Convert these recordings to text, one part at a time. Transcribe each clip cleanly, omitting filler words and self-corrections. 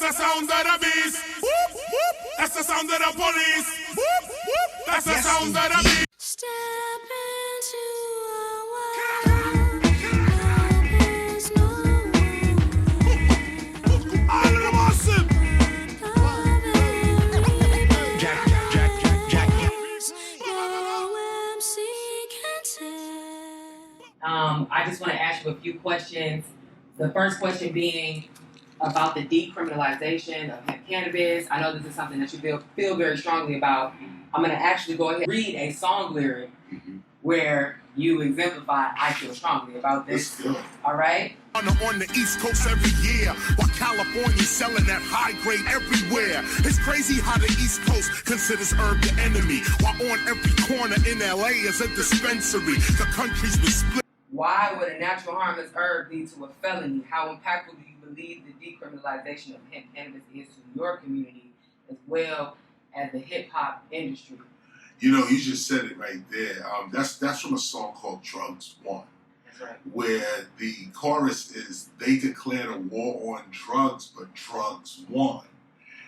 the sound of the beast. Whoop, whoop. That's the sound of the police. Whoop, whoop. That's the sound of the beast. Step into a world there's no All of them awesome. Jack. No MC can tell. I just want to ask you a few questions. The first question being about the decriminalization of hemp cannabis. I know this is something that you feel very strongly about. I'm going to actually go ahead and read a song lyric where you exemplify I feel strongly about this. All right? On the East Coast every year, while California's selling that high grade everywhere. It's crazy how the East Coast considers herb the enemy, while on every corner in LA is a dispensary. The country's been split. Why would a natural harmless herb lead to a felony? How impactful do you believe the decriminalization of hemp cannabis is to your community as well as the hip-hop industry? You know, you just said it right there. That's from a song called Drugs Won. That's right. Where the chorus is, they declared a war on drugs, but drugs won.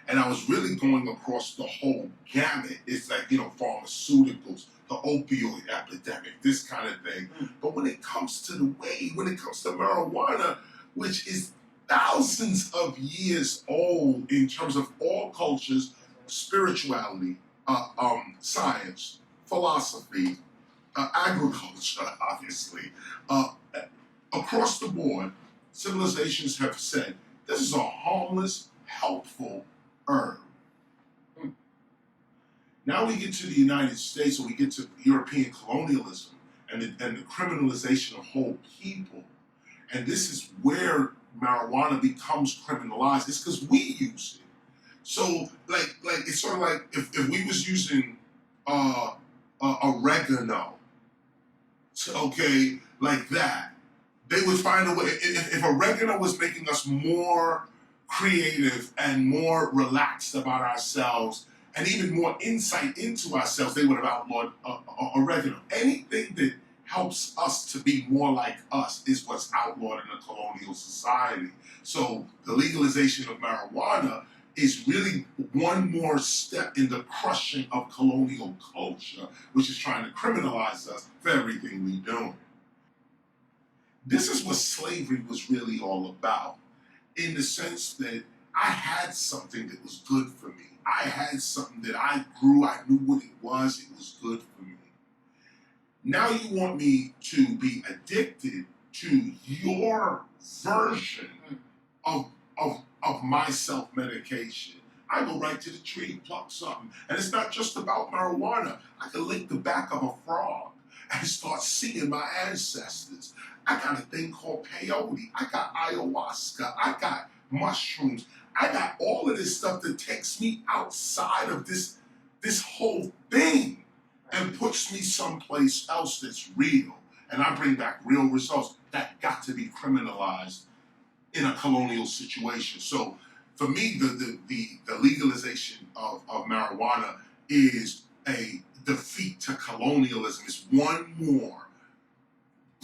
And I was really going across the whole gamut. It's like, you know, pharmaceuticals, the opioid epidemic, this kind of thing. But when it comes to when it comes to marijuana, which is thousands of years old in terms of all cultures, spirituality, science, philosophy, agriculture, obviously, across the board, civilizations have said this is a harmless, helpful herb. Now we get to the United States, or we get to European colonialism and the criminalization of whole people, and this is where marijuana becomes criminalized. It's because we use it. So, like it's sort of like if we was using oregano, okay, like that, they would find a way. If oregano was making us more creative and more relaxed about ourselves, and even more insight into ourselves, they would have outlawed oregano. Anything that helps us to be more like us is what's outlawed in a colonial society. So the legalization of marijuana is really one more step in the crushing of colonial culture, which is trying to criminalize us for everything we do. This is what slavery was really all about, in the sense that I had something that was good for me. I had something that I grew, I knew what it was good for me. Now you want me to be addicted to your version of my self-medication. I go right to the tree, pluck something. And it's not just about marijuana. I can lick the back of a frog and start seeing my ancestors. I got a thing called peyote. I got ayahuasca. I got mushrooms. I got all of this stuff that takes me outside of this whole thing and puts me someplace else that's real. And I bring back real results. That got to be criminalized in a colonial situation. So for me, the legalization of marijuana is a defeat to colonialism. It's one more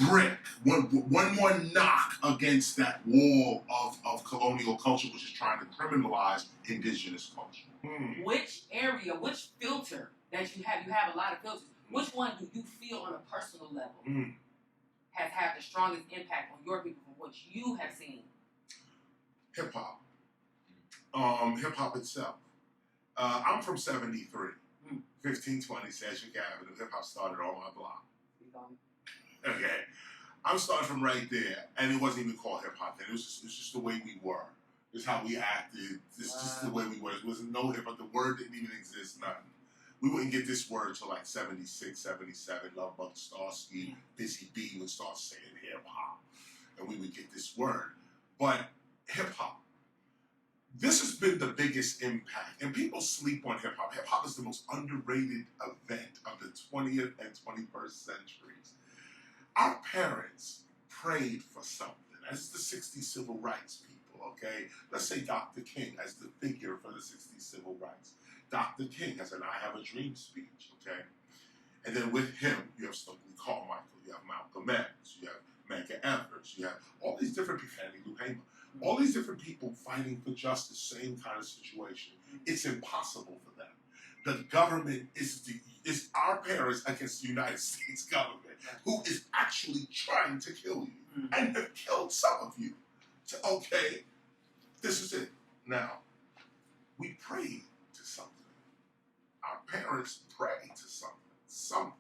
brick, one more knock against that wall of colonial culture, which is trying to criminalize indigenous culture. Which area, which filter that you have a lot of filters, which one do you feel on a personal level has had the strongest impact on your people from what you have seen? Hip-hop. Hip-hop itself. I'm from 73. 1520 Sedgwick Avenue. Hip-hop started on my block. Okay. I'm starting from right there, and it wasn't even called hip-hop then. It was just the way we were. It's how we acted. It's just the way we were. There wasn't no hip-hop. The word didn't even exist, nothing. We wouldn't get this word till like 76, 77. Love Bug Starsky, Busy B would start saying hip-hop, and we would get this word. But hip-hop, this has been the biggest impact, and people sleep on hip-hop. Hip-hop is the most underrated event of the 20th and 21st centuries. Our parents prayed for something. As the 60s civil rights people, okay? Let's say Dr. King as the figure for the 60s civil rights. Dr. King has an I Have a Dream speech, okay? And then with him, you have Stokely Carmichael, you have Malcolm X, you have Medgar Evers, you have all these different people, Fannie Lou Hamer, all these different people fighting fighting for justice, same kind of situation. It's impossible for them. The government is our parents against the United States government, who is actually trying to kill you and have killed some of you. So, okay, this is it. Now, we pray to something. Our parents pray to something.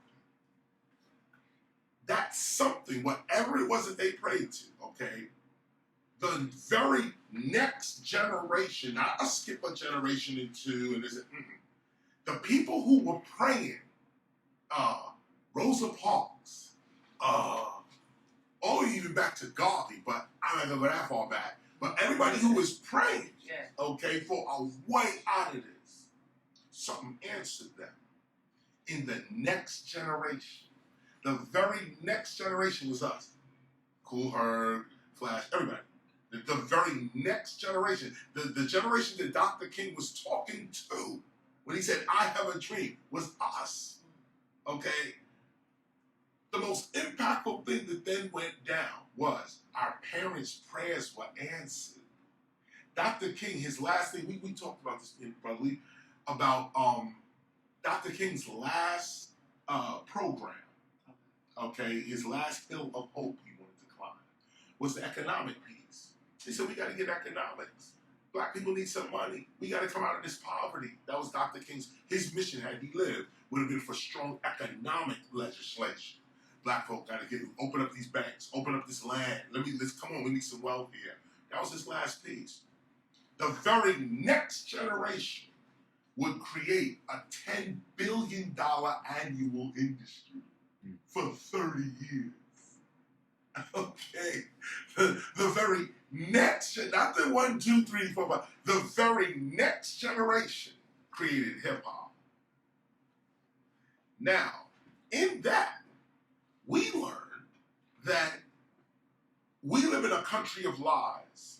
That something, whatever it was that they prayed to, okay, the very next generation, not a skip a generation into, and the people who were praying, Rosa Parks, even back to Garvey, but I'm not gonna go that far back. But everybody who was praying, okay, for a way out of this, something answered them. In the next generation, the very next generation was us. Kool Herc, Flash, everybody. The very next generation, the generation that Dr. King was talking to when he said, I have a dream, was us. Okay? The most impactful thing that then went down was our parents' prayers were answered. Dr. King, his last thing, we talked about this, probably, about Dr. King's last program, okay, his last hill of hope he wanted to climb, was the economic piece. He said, we got to get economics. Black people need some money. We got to come out of this poverty. That was Dr. King's, his mission, had he lived, would have been for strong economic legislation. Black folk got to open up these banks, open up this land. Let's come on, we need some wealth here. That was his last piece. The very next generation would create a $10 billion annual industry for 30 years. Okay. The very next, not the 1, 2, 3, 4, 5, the very next generation created hip hop. Now, in that, we learned that we live in a country of lies.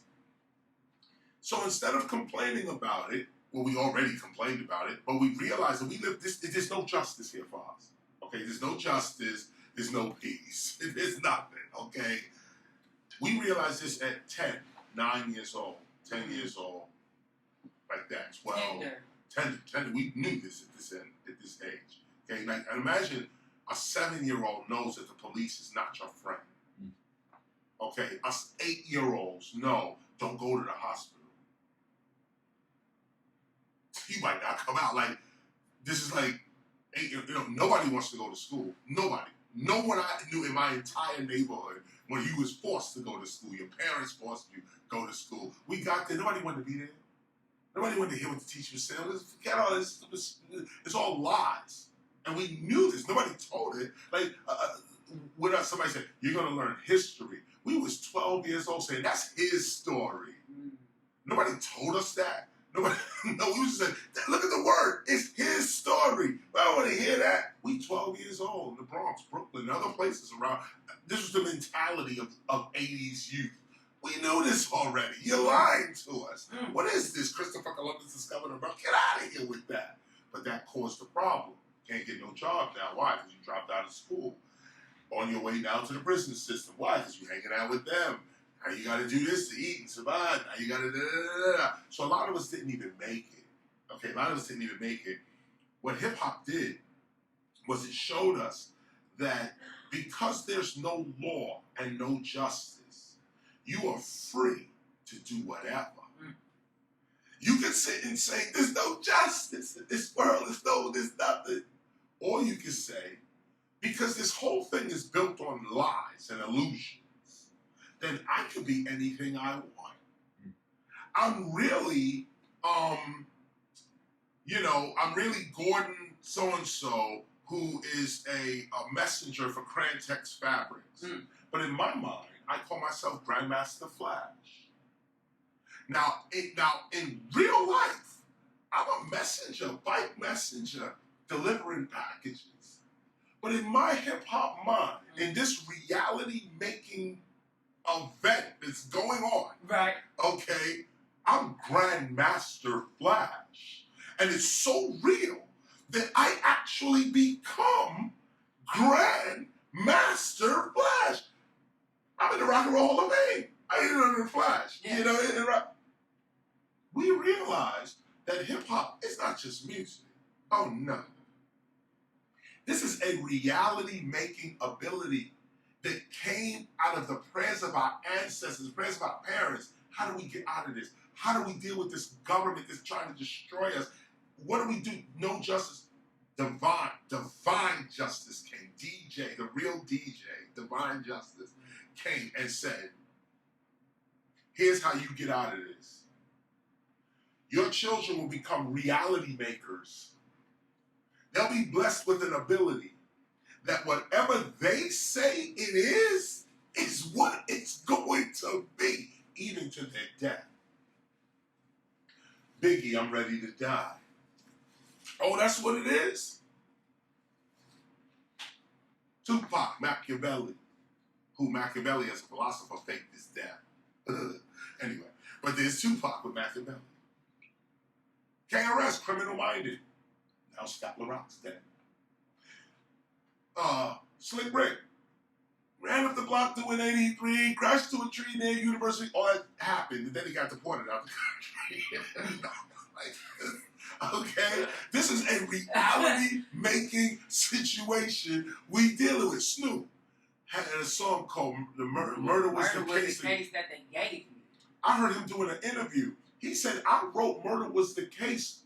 So instead of complaining about it, well, we already complained about it, but we realized that there's no justice here for us. Okay, there's no justice, there's no peace, there's nothing, okay? We realized this at 10, 9 years old, 10 years old, like that, 12, 10, we knew this at this age, okay? Like, imagine a 7-year-old knows that the police is not your friend, okay? Us 8-year-olds know, don't go to the hospital. You might not come out. Like, this is like, nobody wants to go to school. Nobody. No one I knew in my entire neighborhood when you was forced to go to school. Your parents forced you to go to school. We got there. Nobody wanted to be there. Nobody wanted to hear what the teacher was saying. Forget all this. It's all lies. And we knew this. Nobody told it. Like, somebody said, you're going to learn history. We was 12 years old saying, that's his story. Nobody told us that. Nobody, no, we was just saying, look at the word. It's his story. I don't want to hear that. We 12 years old in the Bronx, Brooklyn, and other places around. This was the mentality of 80s youth. We knew this already. You're lying to us. What is this? Christopher Columbus discovered America. Get out of here with that. But that caused the problem. Can't get no job now. Why? Because you dropped out of school. On your way down to the prison system. Why? Because you're hanging out with them. Now you got to do this to eat and survive. Now you got to da-da-da-da-da. So a lot of us didn't even make it. Okay, a lot of us didn't even make it. What hip-hop did was it showed us that because there's no law and no justice, you are free to do whatever. You can sit and say, there's no justice in this world. There's nothing. Or you can say, because this whole thing is built on lies and illusions, then I could be anything I want. I'm really, I'm really Gordon so-and-so who is a messenger for Crantex Fabrics. But in my mind, I call myself Grandmaster Flash. Now, in real life, I'm a messenger, bike messenger, delivering packages. But in my hip-hop mind, in this reality-making event that's going on, Right. okay, I'm Grandmaster Flash. And it's so real that I actually become Grandmaster Flash. I'm in the Rock and Roll Hall of Fame. I ain't under the Flash. Yeah. You know, we realized that hip-hop is not just music. Oh, no. This is a reality-making ability that came out of the prayers of our ancestors, the prayers of our parents. How do we get out of this? How do we deal with this government that's trying to destroy us? What do we do? No justice. Divine justice came. DJ, the real DJ, divine justice came and said, here's how you get out of this. Your children will become reality makers. They'll be blessed with an ability that whatever they say it is what it's going to be, even to their death. Biggie, I'm ready to die. Oh, that's what it is? Tupac, Machiavelli, who Machiavelli as a philosopher faked his death. Anyway, but there's Tupac with Machiavelli. KRS, criminal minded. Now Scott LaRock's dead. Slick Rick ran up the block doing 83, crashed to a tree near University. All that happened, and then he got deported out the country. Okay, this is a reality-making situation we dealing with. Snoop had a song called "The Murder Was the Case." The case that they gave me. I heard him doing an interview. He said, "I wrote Murder Was the Case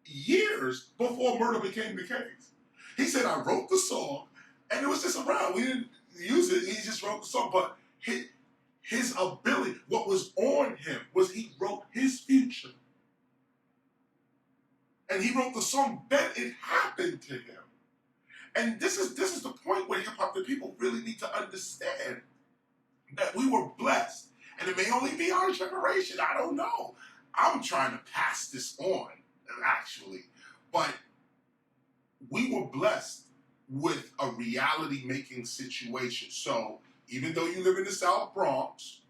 years before murder became the case." He said, "I wrote the song, and it was just around. We didn't use it. He just wrote the song, but his ability, what was on him, was he wrote his future." And he wrote the song, then it happened to him. And this is the point where hip-hop, that people really need to understand that we were blessed. And it may only be our generation, I don't know. I'm trying to pass this on, actually. But we were blessed with a reality-making situation. So even though you live in the South Bronx,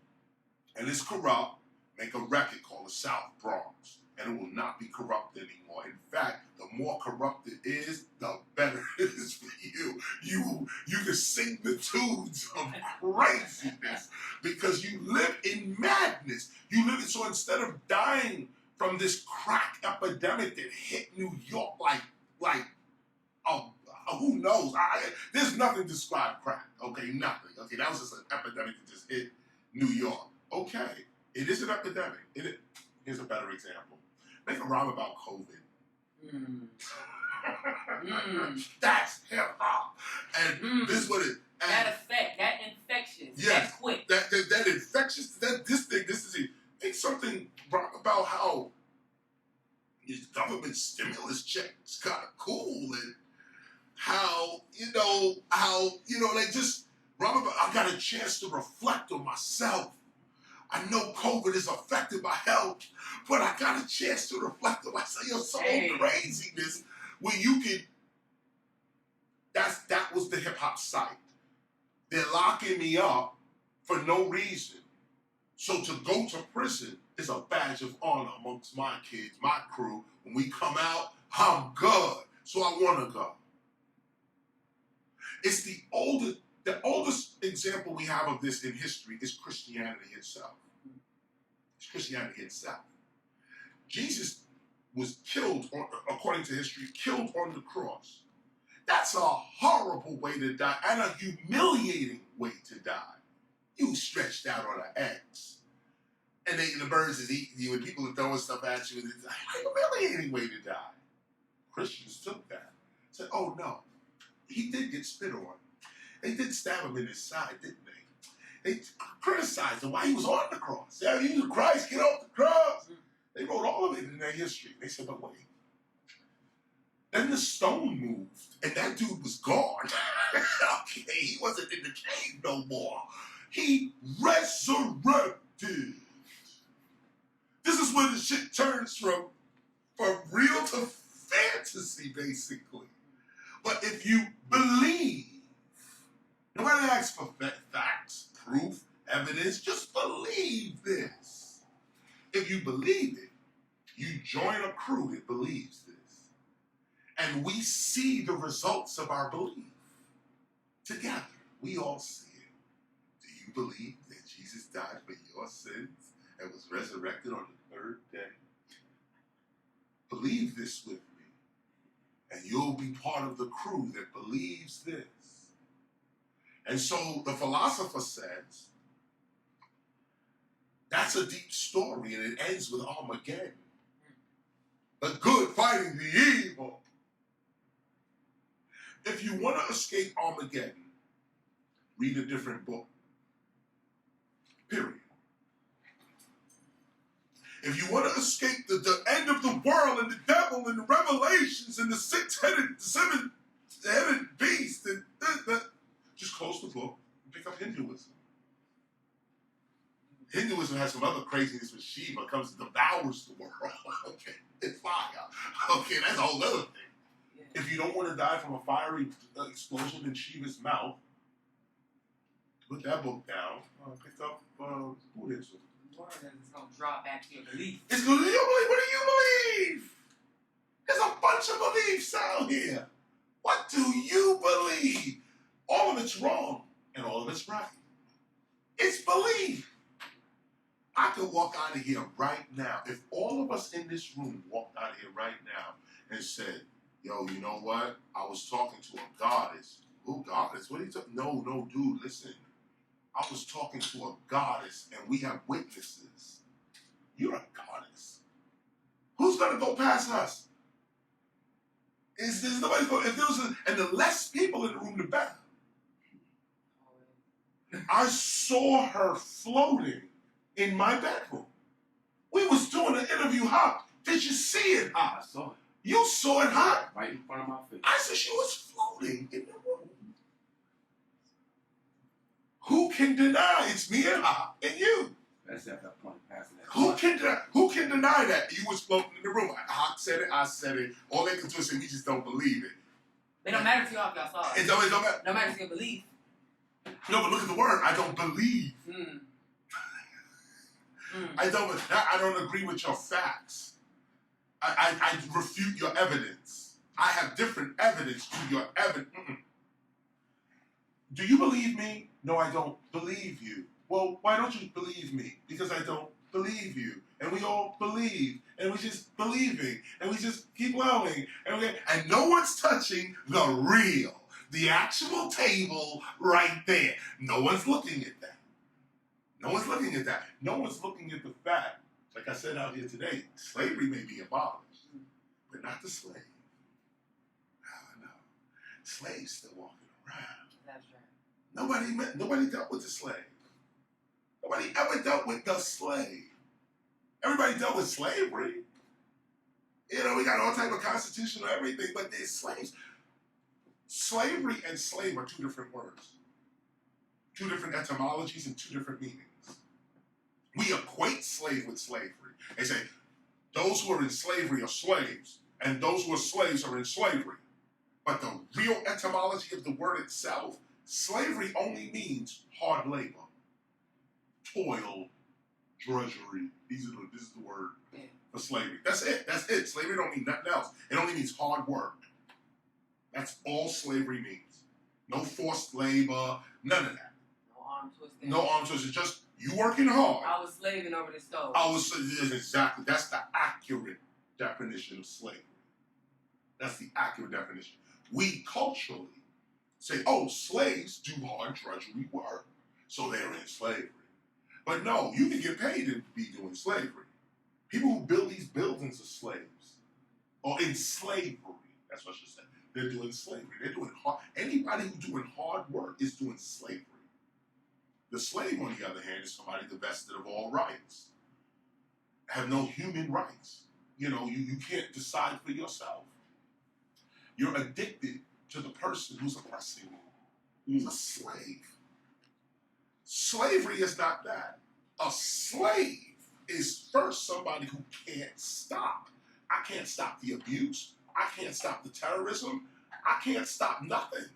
and it's corrupt, make a record called the South Bronx. And it will not be corrupt anymore. In fact, the more corrupt it is, the better it is for you. You can sing the tunes of craziness because you live in madness. You live in, so instead of dying from this crack epidemic that hit New York who knows? There's nothing to describe crack. Okay, nothing. Okay, that was just an epidemic that just hit New York. Okay, it is an epidemic. Here's a better example. Make a rhyme about COVID. That's hip hop. And this is what it. That infectious. Yes, that quick. That infectious. This is it. Make something about how these government stimulus checks kind of cool, and how like just rhyme about. I got a chance to reflect on myself. I know COVID is affecting my health, but I got a chance to reflect on myself. Some craziness where you can. That was the hip hop site. They're locking me up for no reason. So to go to prison is a badge of honor amongst my kids, my crew. When we come out, I'm good. So I want to go. It's the oldest example we have of this in history is Christianity itself. It's Christianity itself. Jesus was killed, according to history, killed on the cross. That's a horrible way to die and a humiliating way to die. You stretched out on an X. And the birds is eating you and people are throwing stuff at you. It's a humiliating way to die. Christians took that. Said, oh no, he did get spit on. They did stab him in his side, didn't they? They criticized him while he was on the cross. Yeah, you Christ, get off the cross. They wrote all of it in their history. They said, but wait. Then the stone moved, and that dude was gone. Okay, he wasn't in the cave no more. He resurrected. This is when the shit turns from real to fantasy, basically. But if you believe, nobody asks for facts, proof, evidence, just believe this. If you believe it, you join a crew that believes this. And we see the results of our belief together. We all see it. Do you believe that Jesus died for your sins and was resurrected on the third day? believe this with me, and you'll be part of the crew that believes this. And so the philosopher says, that's a deep story, and it ends with Armageddon. The good fighting the evil. If you want to escape Armageddon, read a different book. Period. If you want to escape the end of the world and the devil and the revelations and the seven-headed beast, and just close the book and pick up Hinduism. Hinduism has some other craziness with Shiva, comes and devours the world. Okay, it's fire. Okay, that's a whole other thing. Yeah. If you don't want to die from a fiery explosion in Shiva's mouth, put that book down. Pick up Buddhism. The word is it's gonna drop back to your belief. It's good. What do you believe? There's a bunch of beliefs out here. What do you believe? All of it's wrong and all of it's right. It's belief. I could walk out of here right now. If all of us in this room walked out of here right now and said, yo, you know what? I was talking to a goddess. Who goddess? What are you talking? No, dude, listen. I was talking to a goddess, and we have witnesses. You're a goddess. Who's gonna go past us? There's nobody going. If there was, and the less people in the room, the better. I saw her floating in my bedroom. We was doing an interview. How did you see it? I saw it. You saw it, huh? Right in front of my face. I said she was floating in the room. Who can deny it's me and her and you? That's at that point, passing that. Who can deny that you was floating in the room? I said it. I said it. All they can do is say we just don't believe it. It don't matter to y'all if y'all saw it. It don't matter. No matter to your belief. No, but look at the word. I don't believe. I don't agree with your facts. I refute your evidence. I have different evidence to your evidence. Do you believe me? No, I don't believe you. Well, why don't you believe me? Because I don't believe you. And we all believe. And we just believing. And we just keep going. And no one's touching the real, the actual table right there. No one's looking at that. No one's looking at that. No one's looking at the fact, like I said out here today, slavery may be abolished, but not the slave. No. Slaves still walking around. That's right. Nobody dealt with the slave. Nobody ever dealt with the slave. Everybody dealt with slavery. You know, we got all type of constitutional everything, but there's slaves. Slavery and slave are two different words. Two different etymologies and two different meanings. We equate slave with slavery. They say, those who are in slavery are slaves, and those who are slaves are in slavery. But the real etymology of the word itself, slavery only means hard labor, toil, drudgery. This is the word for slavery. That's it. Slavery don't mean nothing else. It only means hard work. That's all slavery means. No forced labor, none of that. No arm twisting. No arm twisting. Just you working hard. I was slaving over the stove. Exactly. That's the accurate definition of slavery. That's the accurate definition. We culturally say, oh, slaves do hard drudgery work, so they're in slavery. But no, you can get paid to be doing slavery. People who build these buildings are slaves. Or in slavery. That's what I should say. They're doing slavery. They're doing hard. Anybody who's doing hard work is doing slavery. The slave, on the other hand, is somebody divested of all rights. Have no human rights. You know, you can't decide for yourself. You're addicted to the person who's oppressing you. He's a slave. Slavery is not that. A slave is first somebody who can't stop. I can't stop the abuse. I can't stop the terrorism. I can't stop nothing.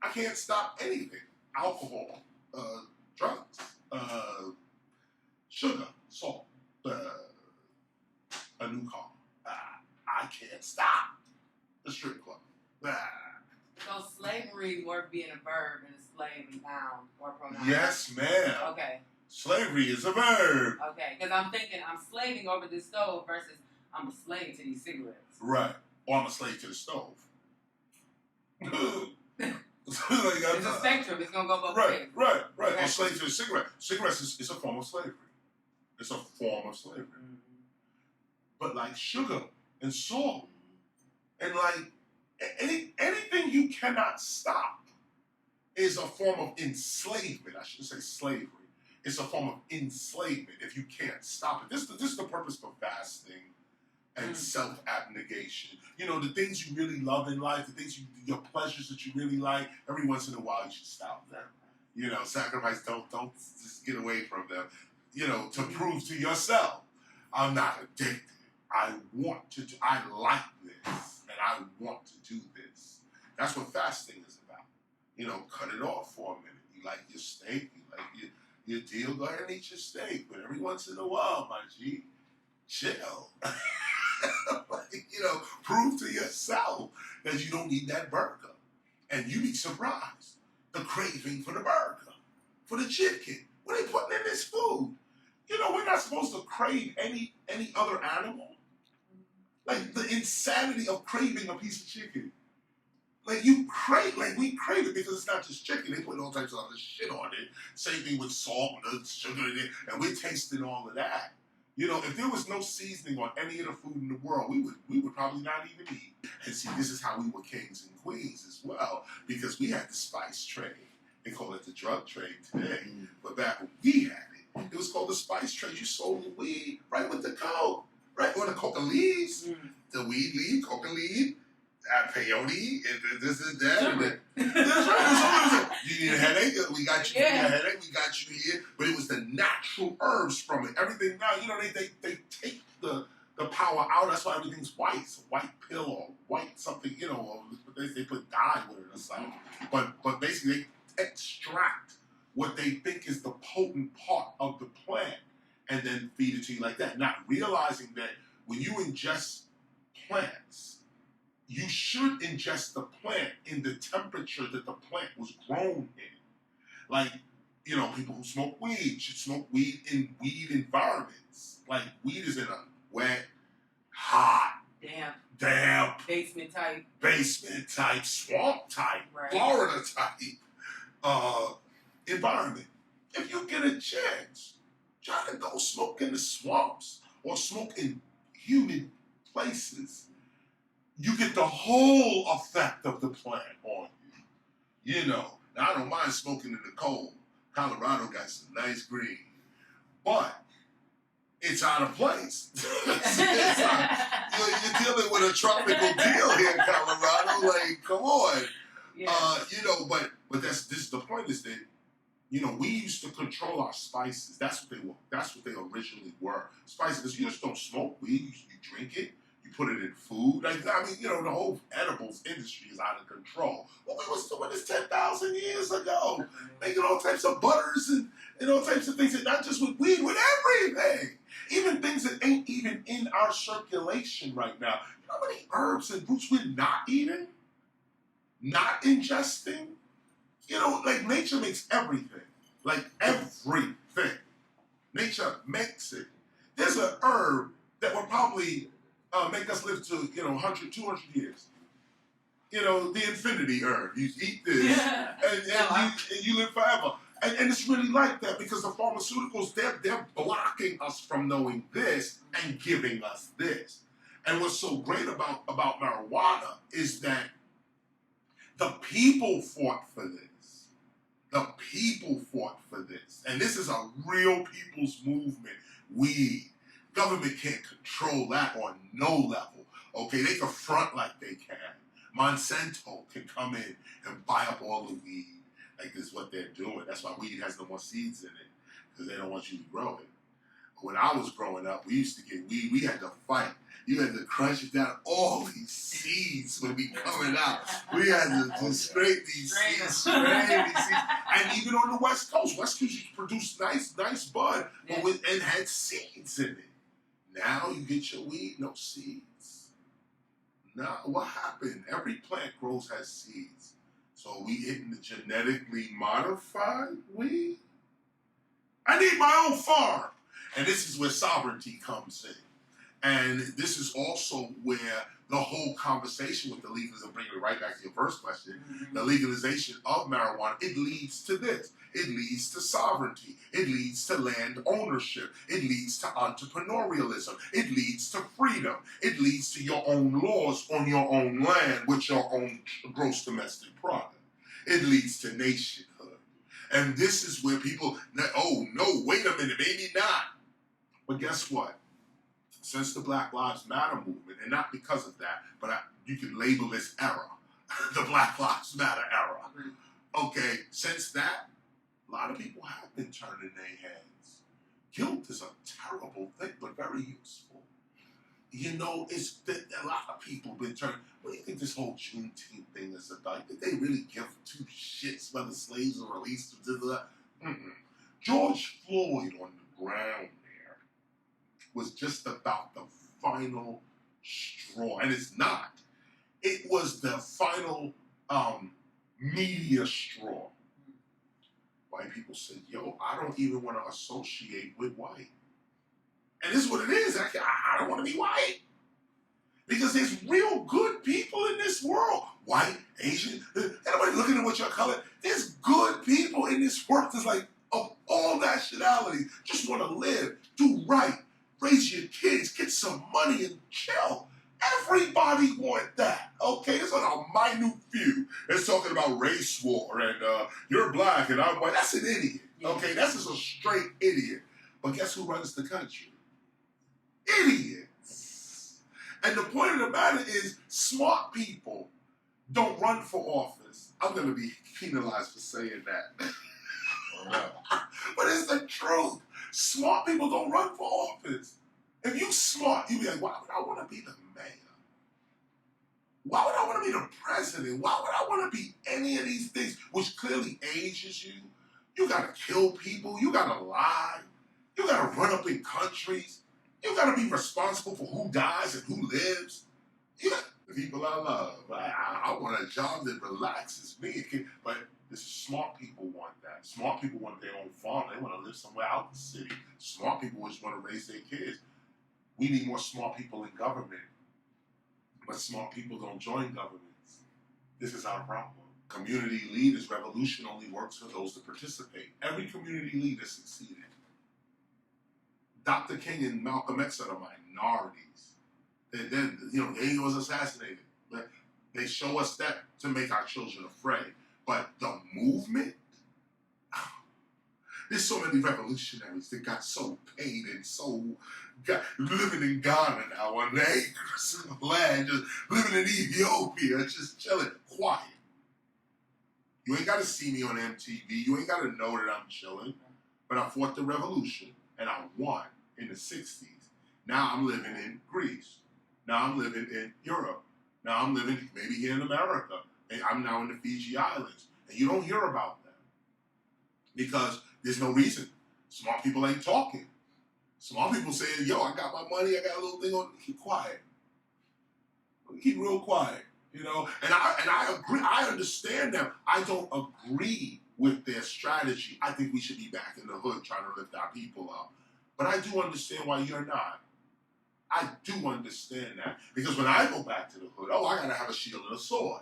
I can't stop anything. Alcohol, drugs, sugar, salt, a new car. I can't stop the strip club. So slavery more being a verb and a slave and noun or pronoun. Yes, ma'am. Okay. Slavery is a verb. Okay, because I'm thinking I'm slaving over this stove versus I'm a slave to these cigarettes. Right. Or I'm a slave to the stove. It's a spectrum. It's gonna go both ways. Right. Right. Or slave to the cigarette. Cigarettes is a form of slavery. It's a form of slavery. Mm-hmm. But like sugar and salt and like anything you cannot stop is a form of enslavement. I shouldn't say slavery. It's a form of enslavement if you can't stop it. This is the purpose for fasting and self-abnegation. You know, the things you really love in life, the things your pleasures that you really like, every once in a while you should stop them. You know, sacrifice, don't just get away from them. You know, to prove to yourself, I'm not addicted. I want to do, I like this, and I want to do this. That's what fasting is about. You know, cut it off for a minute. You like your steak, you like your deal, go ahead and eat your steak. But every once in a while, my G, chill. You know, prove to yourself that you don't need that burger. And you be surprised. The craving for the burger, for the chicken. What are they putting in this food? You know, we're not supposed to crave any other animal. Like the insanity of craving a piece of chicken. Like we crave it because it's not just chicken. They put all types of other shit on it. Same thing with salt and sugar in it, and we're tasting all of that. You know, if there was no seasoning on any of the food in the world, we would probably not even eat. And see, this is how we were kings and queens as well, because we had the spice trade. They call it the drug trade today, but back when we had it, it was called the spice trade. You sold the weed right with the coke, right? Or the coca leaves, the weed leaf, coca leaf, peyote, and this and that. Sure. That's right. You need a headache? We got you. You need a headache? We got you here. But it was the natural herbs from it. Everything now, you know, they take the power out. That's why everything's white. It's a white pill or white something, you know, they put dye with it or something. But basically they extract what they think is the potent part of the plant and then feed it to you like that. Not realizing that when you ingest plants, you should ingest the plant in the temperature that the plant was grown in. Like, you know, people who smoke weed should smoke weed in weed environments. Like, weed is in a wet, hot, damp, basement type, swamp type, right. Florida type environment. If you get a chance, try to go smoke in the swamps or smoke in humid places. You get the whole effect of the plant on you. You know, now I don't mind smoking in the cold. Colorado got some nice green, but it's out of place. You're dealing with a tropical deal here in Colorado. Like, come on. Yeah. You know, but this is the point is that, you know, we used to control our spices. That's what they were. That's what they originally were. Spices, because you just don't smoke weed. You drink it. You put it in food. Like, I mean, you know, the whole edibles industry is out of control. Well, we was doing this 10,000 years ago, making all types of butters and all types of things, and not just with weed, with everything. Even things that ain't even in our circulation right now. You know how many herbs and roots we're not eating? Not ingesting? You know, like nature makes everything. Like everything. Nature makes it. There's an herb that will probably make us live to, you know, 100, 200 years. You know, the infinity herb. You eat this and you live forever. And it's really like that because the pharmaceuticals, they're blocking us from knowing this and giving us this. And what's so great about marijuana is that the people fought for this. The people fought for this. And this is a real people's movement. Government can't control that on no level. Okay, they can front like they can. Monsanto can come in and buy up all the weed. Like this is what they're doing. That's why weed has no more seeds in it. Because they don't want you to grow it. When I was growing up, we used to get weed. We had to fight. You had to crunch down all these seeds would be coming out. We had to scrape these seeds. And even on the West Coast used to produce nice bud and had seeds in it. Now you get your weed, no seeds. Now, what happened? Every plant grows has seeds. So we hitting the genetically modified weed? I need my own farm. And this is where sovereignty comes in. And this is also where the whole conversation with the legalization, bringing it right back to your first question, the legalization of marijuana, it leads to this. It leads to sovereignty. It leads to land ownership. It leads to entrepreneurialism. It leads to freedom. It leads to your own laws on your own land with your own gross domestic product. It leads to nationhood. And this is where people, oh no, wait a minute, maybe not. But guess what? Since the Black Lives Matter movement, and not because of that, but you can label this era, the Black Lives Matter era. Okay, since that, a lot of people have been turning their heads. Guilt is a terrible thing, but very useful. You know, it's that a lot of people have been turning. What do you think this whole Juneteenth thing is about? Did they really give two shits whether slaves are released? George Floyd on the ground there was just about the final straw, and it's not. It was the final media straw. White people said, yo, I don't even want to associate with white. And this is what it is. I don't want to be white. Because there's real good people in this world. White, Asian, anybody looking at what your color, there's good people in this world that's like, of all nationalities, just want to live, do right, raise your kids, get some money and chill. Everybody want that, okay? It's not a minute few. It's talking about race war and you're black and I'm white. That's an idiot, okay? That's just a straight idiot. But guess who runs the country? Idiots. And the point of the matter is, smart people don't run for office. I'm going to be penalized for saying that. But it's the truth. Smart people don't run for office. If you smart, you be like, why would I want to be the mayor? Why would I want to be the president? Why would I want to be any of these things which clearly ages you? You got to kill people. You got to lie. You got to run up in countries. You got to be responsible for who dies and who lives. You got the people I love. I want a job that relaxes me. But this smart people want that. Smart people want their own farm. They want to live somewhere out in the city. Smart people just want to raise their kids. We need more smart people in government. But smart people don't join governments. This is our problem. Community leaders, revolution only works for those that participate. Every community leader succeeded. Dr. King and Malcolm X are the minorities. They was assassinated. But they show us that to make our children afraid. But the movement, there's so many revolutionaries that got so paid and living in Ghana now on the acres of land, just living in Ethiopia, just chilling, quiet. You ain't got to see me on MTV. You ain't got to know that I'm chilling. But I fought the revolution, and I won in the 60s. Now I'm living in Greece. Now I'm living in Europe. Now I'm living maybe here in America. And I'm now in the Fiji Islands. And you don't hear about that. Because there's no reason. Smart people ain't talking. Smart people saying, yo, I got my money, I got a little thing on. Keep quiet. Keep real quiet. You know? And I agree. I understand them. I don't agree with their strategy. I think we should be back in the hood trying to lift our people up. But I do understand why you're not. I do understand that. Because when I go back to the hood, I got to have a shield and a sword.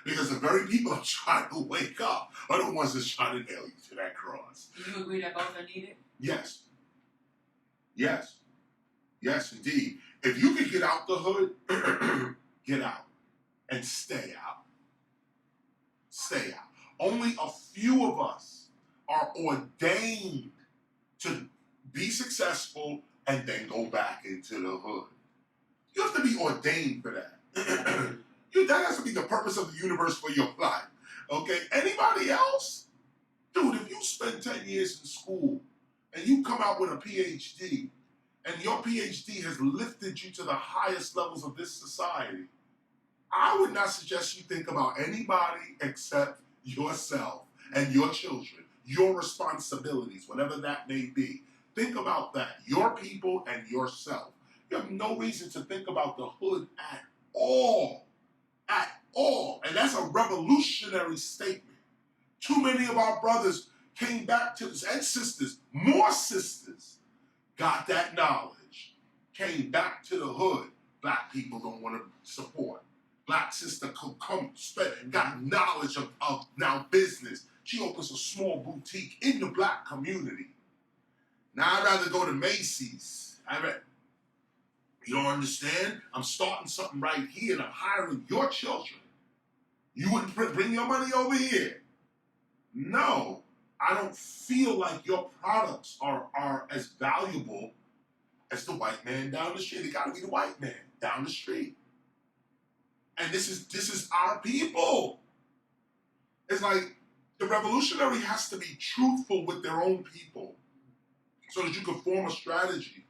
Because the very people I'm trying to wake up are the ones that's trying to nail you to that cross. Do you agree that both are needed? Yes. Yes. Yes, indeed. If you can get out the hood, get out. And stay out. Stay out. Only a few of us are ordained to be successful and then go back into the hood. You have to be ordained for that. That has to be the purpose of the universe for your life. Okay? Anybody else? Dude, if you spend 10 years in school and you come out with a PhD and your PhD has lifted you to the highest levels of this society, I would not suggest you think about anybody except yourself and your children, your responsibilities, whatever that may be. Think about that. Your people and yourself. You have no reason to think about the hood at all. At all. And that's a revolutionary statement. Too many of our brothers came back to this, and sisters, more sisters, got that knowledge came back to the hood, black people don't want to support. Black sister got knowledge of now business. She opens a small boutique in the black community. Now I'd rather go to Macy's. You don't understand? I'm starting something right here and I'm hiring your children. You wouldn't bring your money over here. No, I don't feel like your products are as valuable as the white man down the street. It gotta be the white man down the street. And this is our people. It's like the revolutionary has to be truthful with their own people so that you can form a strategy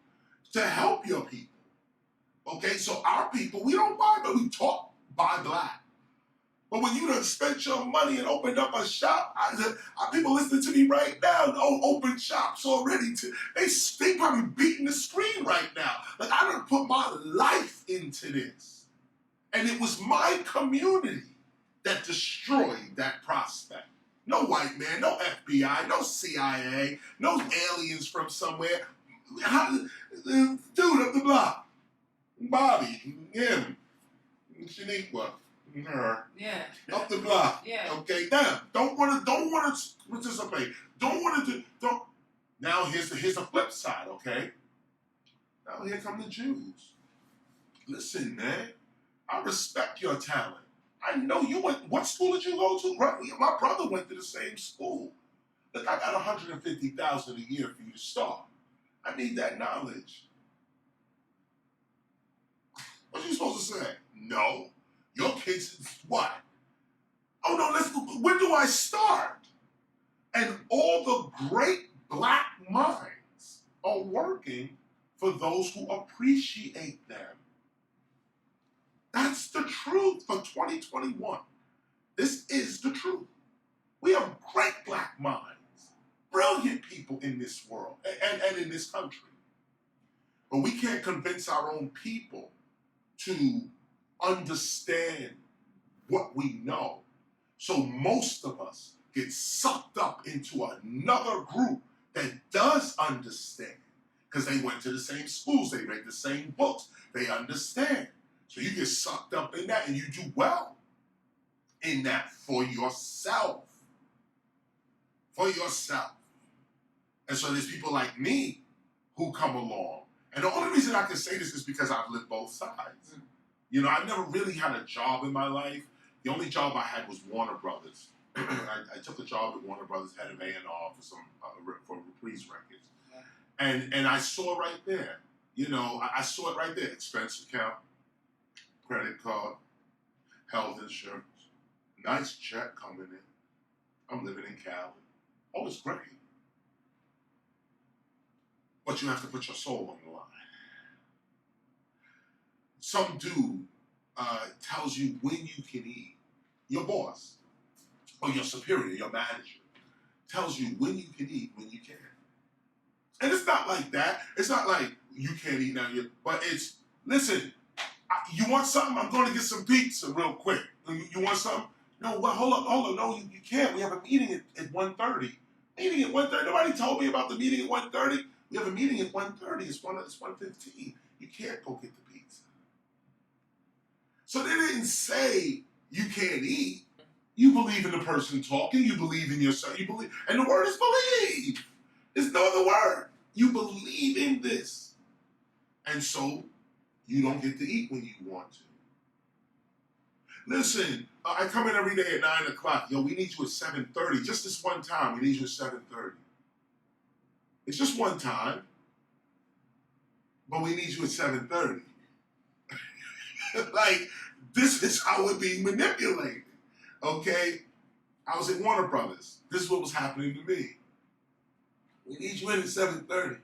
to help your people. Okay, so our people, we don't buy, but we talk buy black. But when you done spent your money and opened up a shop, people listening to me right now, open shops already. They probably beating the screen right now. Like, I done put my life into this. And it was my community that destroyed that prospect. No white man, no FBI, no CIA, no aliens from somewhere. Dude up the block. Bobby, him, Shaniqua, her. Yeah. Up the block. Yeah. Okay, damn. Don't wanna participate. Don't. Now here's the flip side, okay? Now here come the Jews. Listen, man. I respect your talent. I know you went. What school did you go to? My brother went to the same school. Look, I got $150,000 a year for you to start. I need that knowledge. What are you supposed to say? No. Your kids is what? Oh no, let's go. When do I start? And all the great black minds are working for those who appreciate them. That's the truth for 2021. This is the truth. We have great black minds, brilliant people in this world and in this country. But we can't convince our own people to understand what we know. So most of us get sucked up into another group that does understand because they went to the same schools, they read the same books, they understand. So you get sucked up in that and you do well in that for yourself. For yourself. And so there's people like me who come along. And the only reason I can say this is because I've lived both sides. You know, I've never really had a job in my life. The only job I had was Warner Brothers. I took a job at Warner Brothers, head of A&R for Reprise Records. And I saw right there, you know, I saw it right there. Expense account, credit card, health insurance, nice check coming in. I'm living in Cali. Oh, it's great. But you have to put your soul on the line. Some dude tells you when you can eat. Your boss or your superior, your manager, tells you when you can eat, when you can. And it's not like that. It's not like you can't eat now, but it's, listen, you want something? I'm going to get some pizza real quick. You want something? No, well, hold on. No, you can't. We have a meeting at 1:30. Meeting at 1:30. Nobody told me about the meeting at 1:30. We have a meeting at 1:30. It's 1:15. You can't go get the pizza. So they didn't say you can't eat. You believe in the person talking. You believe in yourself. You believe, and the word is believe. There's no other word. You believe in this, and so you don't get to eat when you want to. Listen, I come in every day at 9 o'clock. Yo, we need you at 7:30. Just this one time, we need you at 7:30. It's just one time, but we need you at 7:30. Like, this is how we're being manipulated, okay? I was at Warner Brothers. This is what was happening to me. We need you in at 7:30.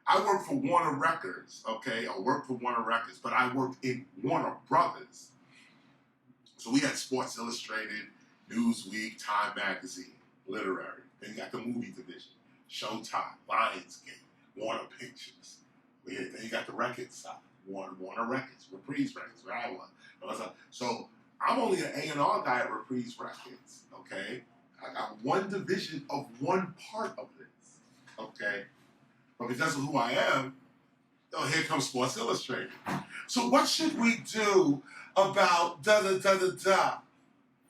I work for Warner Records, okay? I work for Warner Records, but I worked in Warner Brothers. So we had Sports Illustrated, Newsweek, Time Magazine, Literary. Then you got the movie division, Showtime, Lionsgate, Warner Pictures. Then you got the record side, Warner Records, Reprise Records, where I was. So I'm only an A&R guy at Reprise Records, okay? I got one division of one part of this, okay? But because of who I am, Oh, here comes Sports Illustrated. So what should we do about da-da-da-da-da?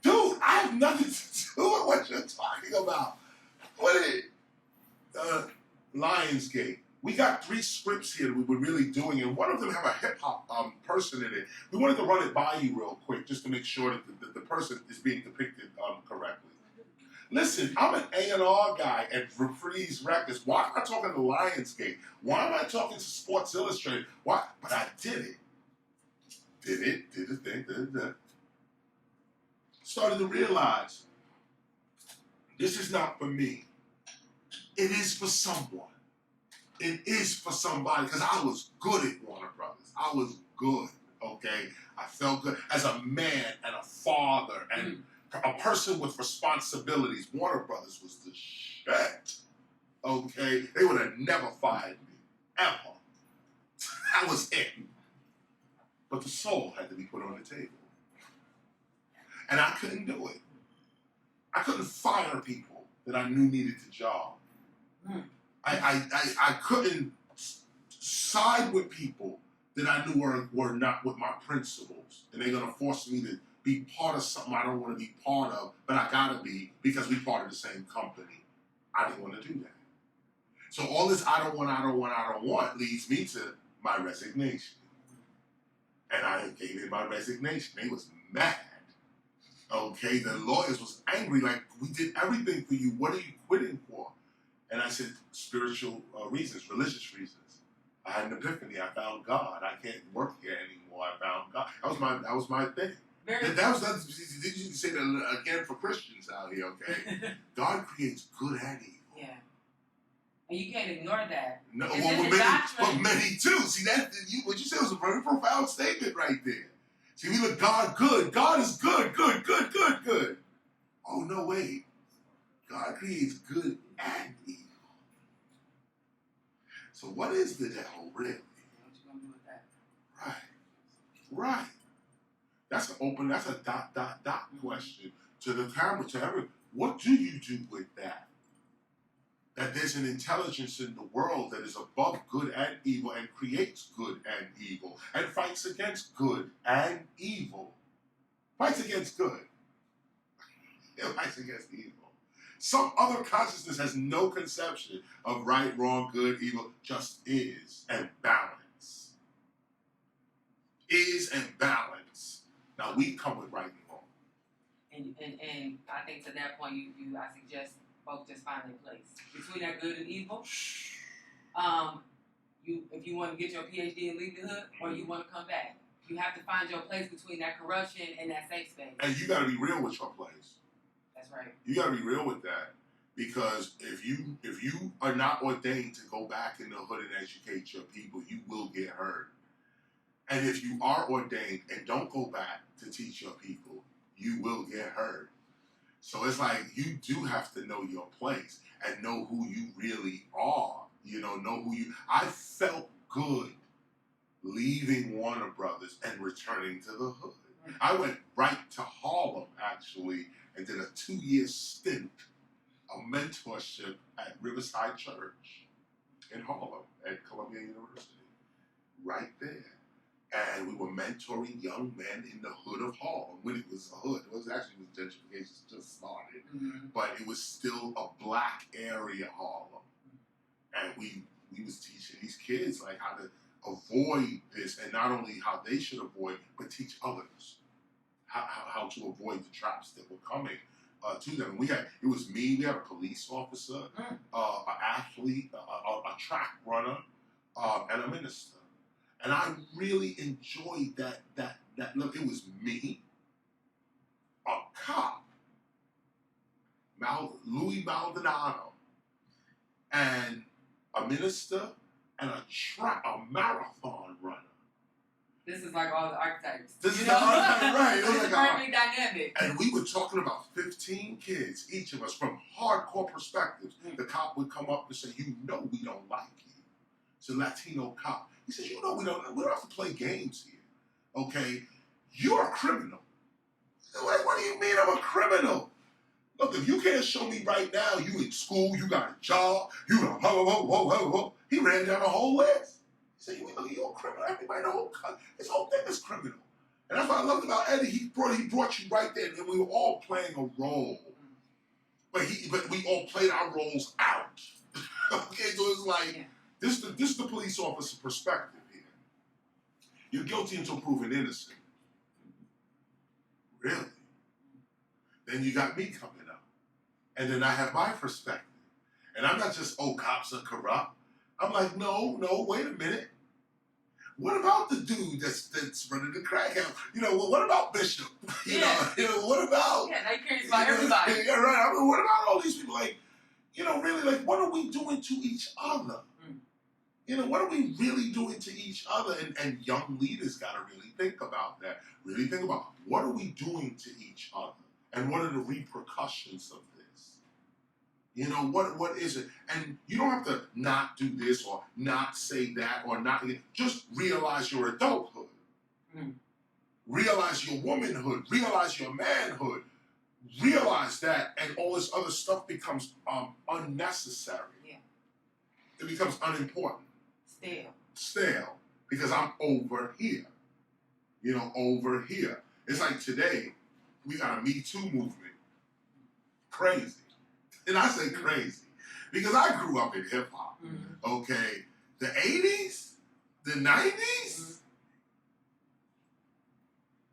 Dude, I have nothing to do with what you're talking about. What is it? Lionsgate. We got 3 scripts here that we were really doing, and one of them have a hip-hop person in it. We wanted to run it by you real quick just to make sure that the person is being depicted correctly. Listen, I'm an A&R guy at Reprise Records. Why am I talking to Lionsgate? Why am I talking to Sports Illustrated? Why? But I did it. Did the thing, did it. Started to realize this is not for me. It is for someone. It is for somebody, because I was good at Warner Brothers. I was good, okay? I felt good as a man and a father and a person with responsibilities. Warner Brothers was the shit, okay? They would have never fired me, ever. That was it. But the soul had to be put on the table. And I couldn't do it. I couldn't fire people that I knew needed the job. I couldn't side with people that I knew were not with my principles. And they're going to force me to be part of something I don't want to be part of, but I got to be because we're part of the same company. I didn't want to do that. So all this I don't want leads me to my resignation. And I gave in my resignation. They was mad. Okay, the lawyers was angry, like, we did everything for you. What are you quitting for? And I said, spiritual reasons, religious reasons. I had an epiphany. I found God. I can't work here anymore. I found God. That was my thing. Did you say that again for Christians out here, okay? God creates good and evil. Yeah. And you can't ignore that. No, It's well, in the doctrine. but many do. See, what you said was a very profound statement right there. See, we look God good. God is good. Oh, no, wait. God creates good and evil. So what is the devil, really? What you gonna do with that? Right. That's a dot question to the camera, to everyone. What do you do with that? That there's an intelligence in the world that is above good and evil and creates good and evil and fights against good and evil. Fights against good. It fights against evil. Some other consciousness has no conception of right, wrong, good, evil, just is and balance. Is and balance. Now we come with right and wrong. And I think to that point, I suggest folks just find their place between that good and evil. If you want to get your PhD and leave the hood, or you want to come back, you have to find your place between that corruption and that safe space. And you got to be real with your place. That's right. You got to be real with that, because if you are not ordained to go back in the hood and educate your people, you will get hurt. And if you are ordained and don't go back to teach your people, you will get hurt. So it's like you do have to know your place and know who you really are. Know who you. I felt good leaving Warner Brothers and returning to the hood. I went right to Harlem, actually, and did a 2-year stint, a mentorship at Riverside Church in Harlem at Columbia University, right there. And we were mentoring young men in the hood of Harlem, when it was a hood. It was actually when gentrification just started, but it was still a black area Harlem. And we was teaching these kids like how to avoid this, and not only how they should avoid, but teach others how to avoid the traps that were coming to them. And it was me, we had a police officer, an athlete, a track runner, and a minister. And I really enjoyed that look. It was me, a cop, Louis Maldonado, and a minister, and a marathon runner. This is like all the archetypes. This is the archetype, right? It was It's like perfect dynamic. And we were talking about 15 kids, each of us, from hardcore perspectives. The cop would come up and say, we don't like you. It's a Latino cop. He says, we don't have to play games here. Okay? You're a criminal. Like, what do you mean I'm a criminal? Look, if you can't show me right now, you in school, you got a job, you know, He ran down a whole list. said, you're a criminal. Everybody, this whole thing is criminal. And that's what I loved about Eddie. He brought you right there, and we were all playing a role. But we all played our roles out. Okay, so it's like, this is the police officer perspective here. You're guilty until proven innocent. Really? Then you got me coming up. And then I have my perspective. And I'm not just, cops are corrupt. I'm like, no, wait a minute. What about the dude that's running the crack house? What about Bishop? You know, what about... Yeah, they curious about everybody. Yeah, right. I mean, what about all these people? Like, really, like, what are we doing to each other? What are we really doing to each other? And young leaders got to really think about that. Really think about, what are we doing to each other? And what are the repercussions of this? What is it? And you don't have to not do this or not say that or not. Just realize your adulthood. Realize your womanhood. Realize your manhood. Realize that, and all this other stuff becomes unnecessary. Yeah. It becomes unimportant. Stale. Because I'm over here. Over here. It's like today, we got a Me Too movement. Crazy. And I say crazy because I grew up in hip hop. Okay, the 80s, the 90s.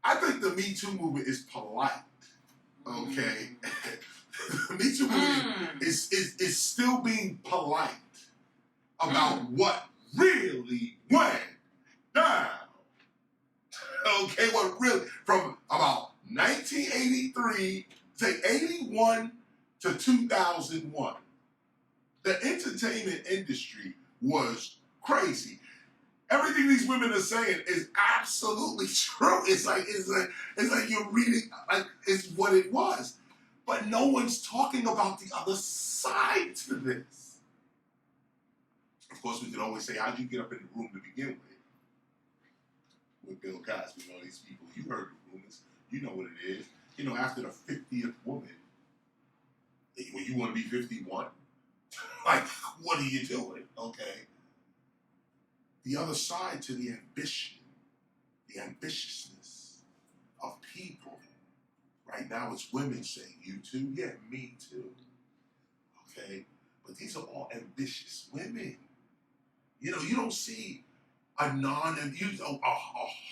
I think the Me Too movement is polite. Okay, the Me Too movement is still being polite about what really went down. Okay, what really from about 1983 to 81. To 2001, the entertainment industry was crazy. Everything these women are saying is absolutely true. It's like you're reading, like it's what it was. But no one's talking about the other side to this. Of course, we could always say, how'd you get up in the room to begin with Bill Cosby and all these people? You heard the rumors. You know what it is. After the 50th woman, when you want to be 51, like, what are you doing? Okay. The other side to the ambition, the ambitiousness of people. Right now, it's women saying, you too? Yeah, me too. Okay. But these are all ambitious women. You don't see a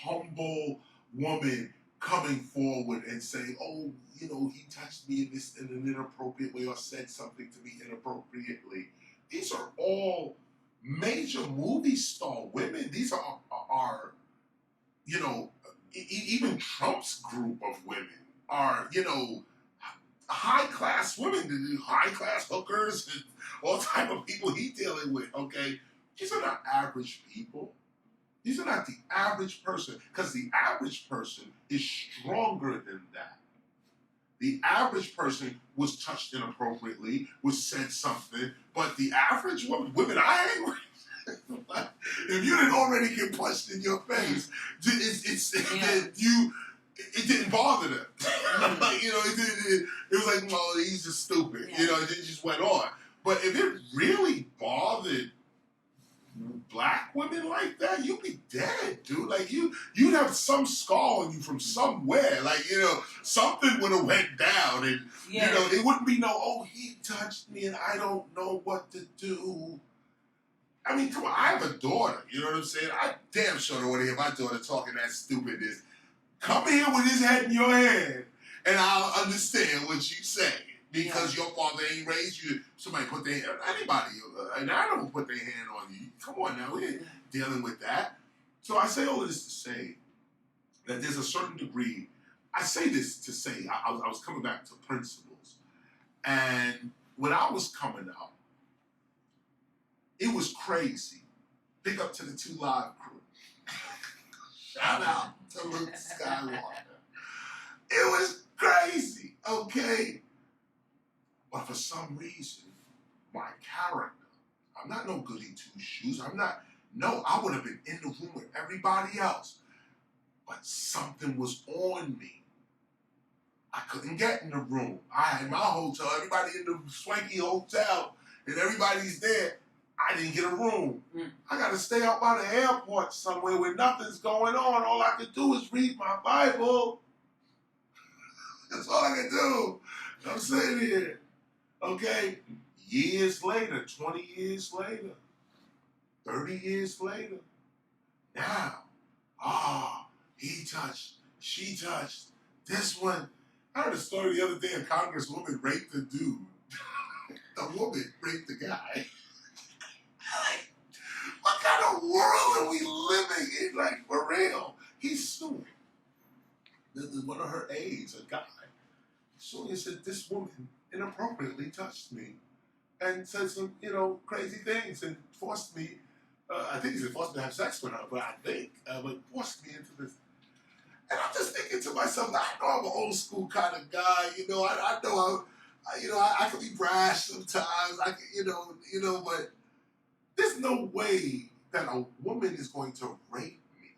humble woman coming forward and saying, he touched me in an inappropriate way or said something to me inappropriately. These are all major movie star women. These are even Trump's group of women are, high-class women, high-class hookers and all type of people he's dealing with, okay? These are not average people. These are not the average person, because the average person is stronger than that. The average person was touched inappropriately, was said something, but the average women I hang with, if you didn't already get punched in your face, it didn't bother them. It was like, well, he's just stupid. It just went on. But if it really bothered black women like that, you'd be dead, dude. Like you'd have some scar on you from somewhere. Like, something would have went down, and it wouldn't be he touched me and I don't know what to do. I mean, come on, I have a daughter, you know what I'm saying? I damn sure don't want to hear my daughter talking that stupidness. Come here with his head in your hand, and I'll understand what you say. Because your father ain't raised you, somebody put their hand, anybody, and I don't put their hand on you. Come on now, we ain't dealing with that. So I say all this to say that there's a certain degree, I say this to say, I was coming back to principles. And when I was coming up, it was crazy. Big up to the 2 Live crew. Shout out to Luke Skywalker. It was crazy, okay? But for some reason, my character, I'm not no goody two-shoes. I would have been in the room with everybody else. But something was on me. I couldn't get in the room. I had my hotel, everybody in the swanky hotel, and everybody's there. I didn't get a room. Mm. I got to stay out by the airport somewhere where nothing's going on. All I could do is read my Bible. That's all I could do. I'm sitting here. Okay? Years later, 20 years later, 30 years later, now, he touched, she touched, this one. I heard a story the other day, a congresswoman raped a dude. The woman raped the guy. Like, what kind of world are we living in? Like, for real. He's suing. One of her aides, a guy, suing and said, this woman inappropriately touched me and said some, crazy things and forced me, I think he said forced me to have sex with her, but forced me into this. And I'm just thinking to myself, I know I'm an old school kind of guy, I know I can be brash sometimes, I can, but there's no way that a woman is going to rape me.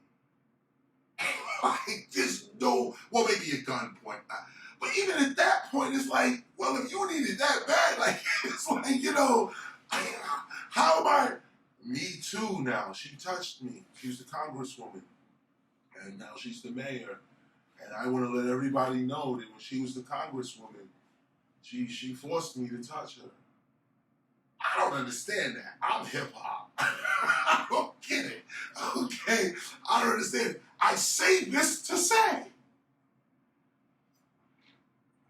Like, there's no, well, maybe a gunpoint. But even at that point, it's like, well, if you need it that bad, like, it's like, how am I? Me too now. She touched me. She was the congresswoman. And now she's the mayor. And I want to let everybody know that when she was the congresswoman, she forced me to touch her. I don't understand that. I'm hip-hop. I don't get it. Okay? I don't understand it. I say this to say,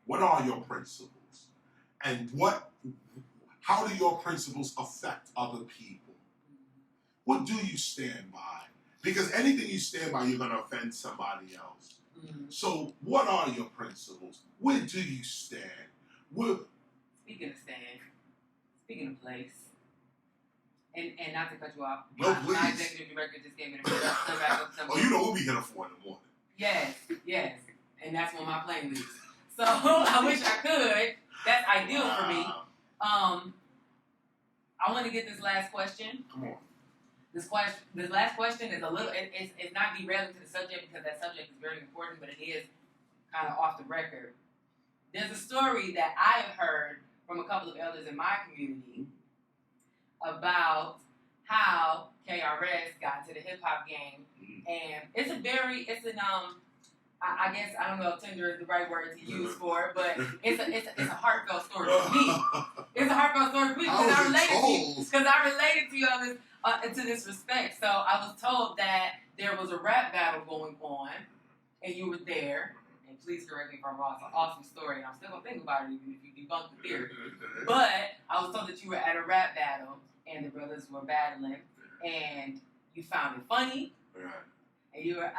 what are your principles? And how do your principles affect other people? What do you stand by? Because anything you stand by, you're going to offend somebody else. Mm-hmm. So what are your principles? Where do you stand? Speaking of stand, speaking of place, and not to cut you off, no, my executive director just gave me the we'll be here 4 in the morning. Yes, and that's when my plane leaves. So I wish I could. That's ideal for me. I want to get this last question. Come on. This last question is a little. It's not derailing to the subject because that subject is very important, but it is kind of off the record. There's a story that I have heard from a couple of elders in my community about how KRS got into the hip hop game, and I guess I don't know if tender is the right word to use for it, but it's a heartfelt story for me. It's a heartfelt story for me because I related to you on this to this respect. So I was told that there was a rap battle going on, and you were there. And please correct me if I'm wrong. It's an awesome story, and I'm still gonna think about it even if you debunk the theory. But I was told that you were at a rap battle, and the brothers were battling, and you found it funny. Right. And you were,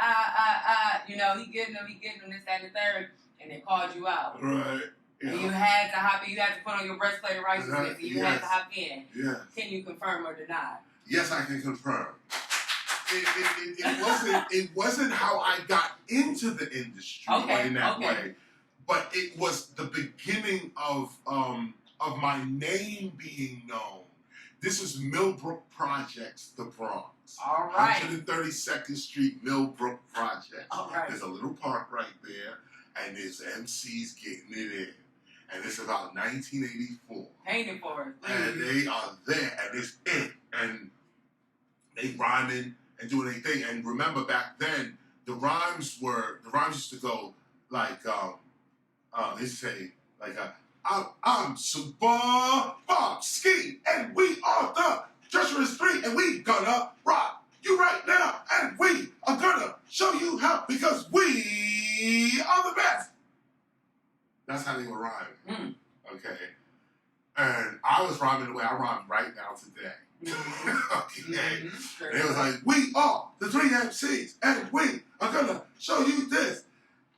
he getting him, this, that, and the third, and they called you out. Right. Yeah. And you had to put on your breastplate of righteousness, and you had to hop in. Yes. Can you confirm or deny? Yes, I can confirm. It wasn't how I got into the industry in that way, but it was the beginning of my name being known. This is Millbrook Projects, the Bronx. All right. 132nd Street, Millbrook Projects. All right. There's a little park right there, and there's MCs getting it in. And it's about 1984. Paint it for us, please. And they are there, and it's it. And they rhyming and doing their thing. And remember back then, the rhymes used to go like, they say, like, I'm Super Bob Ski, and we are the Treacherous 3, and we gonna rock you right now, and we are gonna show you how, because we are the best. That's how they were rhyming. Okay? And I was rhyming the way I rhyme right now today. Okay? And it was like, we are the 3 MCs, and we are gonna show you this.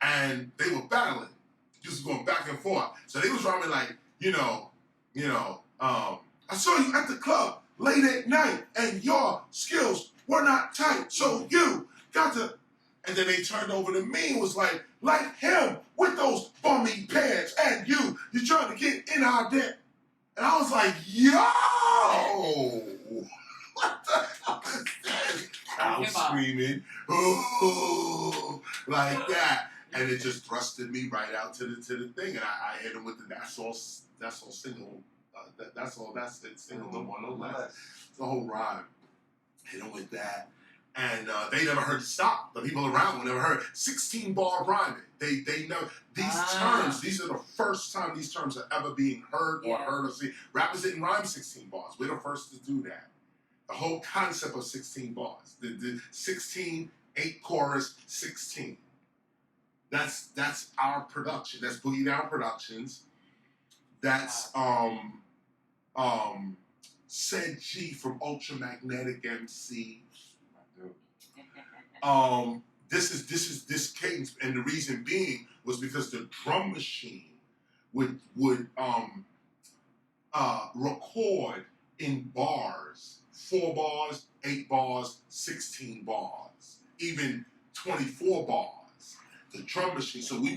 And they were battling, just going back and forth. So they was rhyming like, I saw you at the club late at night, and your skills were not tight, so you got to. And then they turned over to me and was like him with those bummy pants, and you're trying to get in our debt. And I was like, yo, what the hell is this? I was screaming, ooh, like that. And it just thrusted me right out to the thing. And I hit him with the That's All single That's all. That's it. Single, no more, no less. It's the whole rhyme. Hit them with that. And they never heard it stop. The people around never heard 16-bar rhyming. They never, these terms, these are the first time these terms are ever being heard or heard or seen. Rappers didn't rhyme 16 bars. We're the first to do that. The whole concept of 16 bars. The 16, 8 chorus, 16. That's our production. That's Boogie Down Productions. That's Said G from Ultramagnetic MC. This cadence, and the reason being was because the drum machine would record in bars, 4 bars, 8 bars, 16 bars, even 24 bars. The drum machine. So we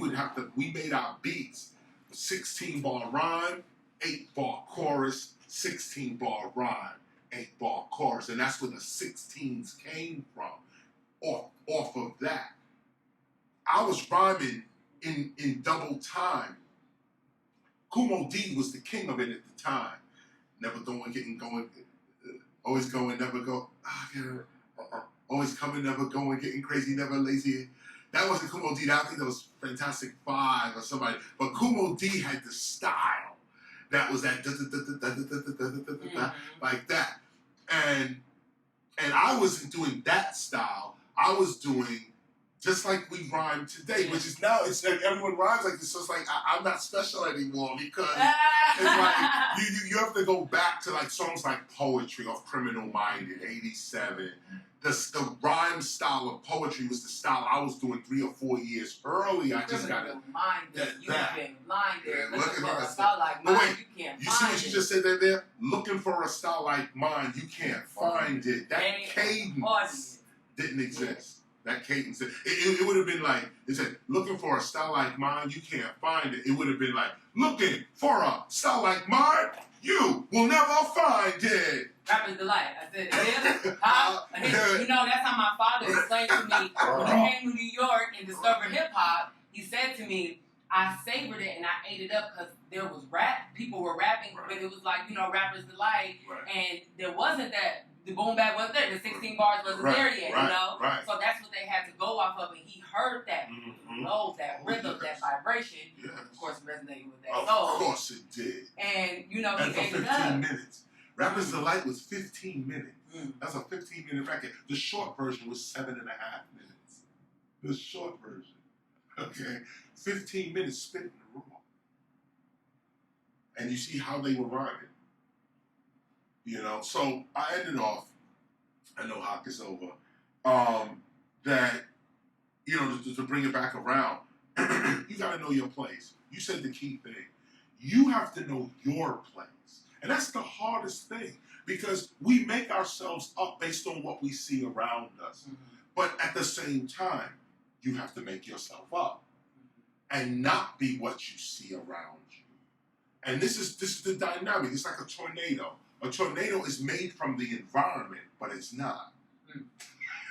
made our beats 16-bar rhyme, 8-bar chorus, 16-bar rhyme, 8-bar chorus, and that's where the 16s came from. Off of that, I was rhyming in double time. Kumo D was the king of it at the time. Never going, getting going, always going, never go. Always coming, never going, getting crazy, never lazy. That wasn't Kumo D. I think that was Fantastic Five or somebody. But Kumo D had the style. That was that like that. And I wasn't doing that style. I was doing just like we rhyme today, which is now, it's like everyone rhymes like this. So it's like I'm not special anymore because it's like you have to go back to like songs like Poetry of Criminal Minded, 87. The rhyme style of poetry was the style I was doing 3 or 4 years early. I just got it. You've been blinded. Looking for a style like mine, you can't you see what you just said there? Looking for a style like mine, you can't find it. That cadence didn't exist. That cadence. It would have been like, it said, looking for a style like mine, you can't find it. It would have been like, looking for a style like mine, you will never find it. Rapper's Delight. I said, you know, that's how my father explained to me when he came to New York and discovered hip-hop. He said to me, I savored it and I ate it up because there was rap. People were rapping, but it was like, you know, Rapper's Delight. And there wasn't that. The Boombap wasn't there. The 16 bars wasn't there yet, you know? So that's what they had to go off of. And he heard that flow, that rhythm, that vibration. Yes. Of course, resonated with that. Of course it did. And, you know, and he for gave 15 it up. minutes. Rapper's Delight was 15 minutes. That's a 15-minute record. The short version was 7.5 minutes. The short version. Okay? 15 minutes spitting the raw. And you see how they were rhyming. You know, so I ended off, I know Hawk is over, that, you know, to bring it back around, you got to know your place. You said the key thing. You have to know your place. And that's the hardest thing because we make ourselves up based on what we see around us. But at the same time, you have to make yourself up and not be what you see around you. And this is the dynamic. It's like a tornado. A tornado is made from the environment, but it's not.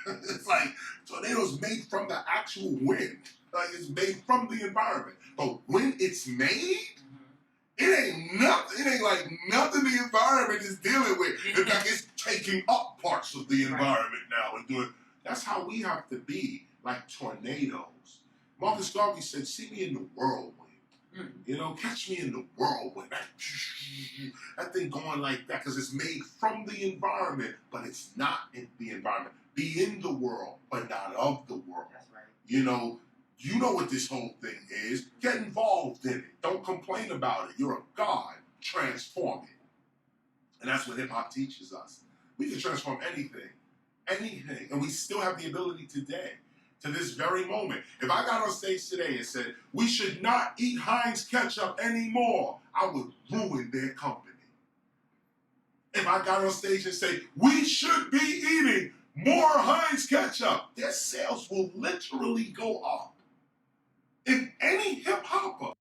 It's like tornadoes made from the actual wind. Like it's made from the environment. But when it's made, it ain't nothing. It ain't like nothing the environment is dealing with. In fact, it's taking up parts of the environment now and doing. That's how we have to be, like tornadoes. Marcus Garvey said, "See me in the whirlwind." You know, catch me in the whirlwind. That thing going like that because it's made from the environment, but it's not in the environment. Be in the world, but not of the world. That's right. You know what this whole thing is. Get involved in it. Don't complain about it. You're a god. Transform it. And that's what hip-hop teaches us. We can transform anything. Anything. And we still have the ability today. To this very moment. If I got on stage today and said, we should not eat Heinz ketchup anymore, I would ruin their company. If I got on stage and say, we should be eating more Heinz ketchup, their sales will literally go up. If any hip-hopper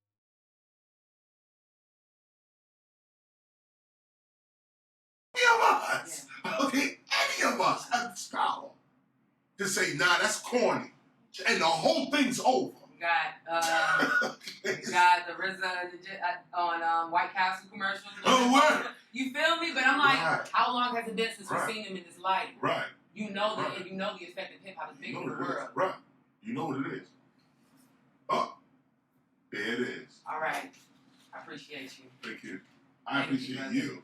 any of us have the power to say, nah, that's corny. And the whole thing's over. We got the RZA on White Castle commercials. Oh, what? You feel me? But I'm like, Right. how long has it been since Right. we've seen him in this light? Right. You know Right. the effect of hip hop is big You in know the what it is. world. Right. You know what it is. Oh, there it is. All right. I appreciate you. Thank you. I Thank you, appreciate brother. you.